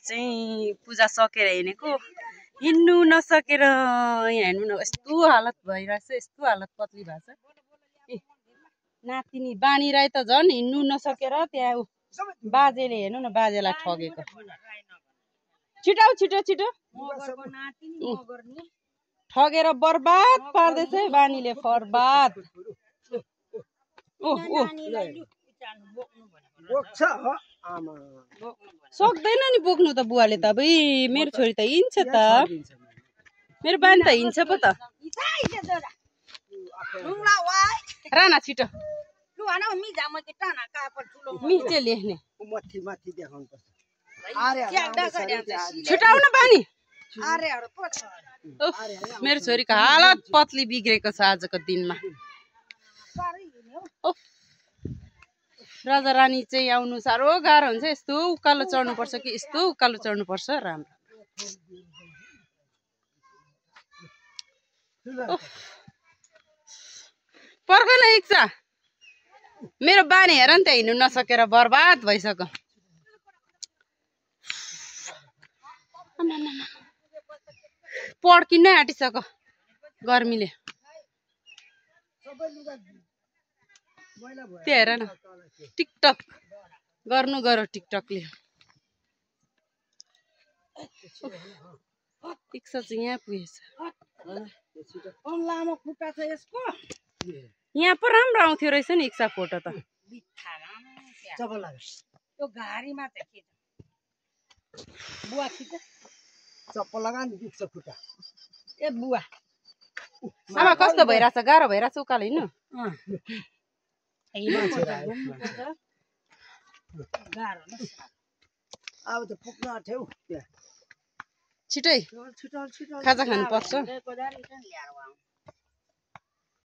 चाहिँ पूजा सकेर हिँडेको हिँड्नु नसकेर यहाँ हेर्नु न यस्तो हालत भइरहेछ यस्तो हालत पत्ली भएको छ ए नातिनी बानी राई त झन् हिँड्नु नसकेर त्यहाँ बाजेले हेर्नु न बाजेलाई ठगेको छिटो छिटो छिटो ठगेर बर्बाद पार्दैछ है बानीले बर्बाद सक्दैन नि बोक्नु त बुवाले त अब मेरो छोरी त हिँड्छ त मेरो बानी त हिँड्छ पो त राना छिटो मिचे लेख्ने छुटाउन बानी मेरो छोरीको हालत पत्ली बिग्रेको छ आजको दिनमा राजा रानी चाहिँ आउनु साह्रो गाह्रो हुन्छ यस्तो उकालो चढ्नु पर्छ कि यस्तो उकालो चढ्नु पर्छ राम्रो पर्ख न इच्छा मेरो बानी हेर नि त हिँड्नु नसकेर बर्बाद भइसक्यो पड्किनै आँटिसक्यो गर्मीले त्यो हेर न टिकटक गर्नु गरो टिकटकले इच्छा चाहिँ यहाँ पुगेछ लामो खुट्टा छ यसको यहाँ पो राम्रो आउँथ्यो रहेछ नि इच्छा फोटो त त्यो घारीमा चाहिँ बुवा खिच चप्पल लगा नि दुख्छ खुट्टा ए बुवा आमा कस्तो भइराछ गाह्रो भइराछ उकालो हिँड्नु अब त पुग्न आँट्यो छिटै खाजा खानु पर्छ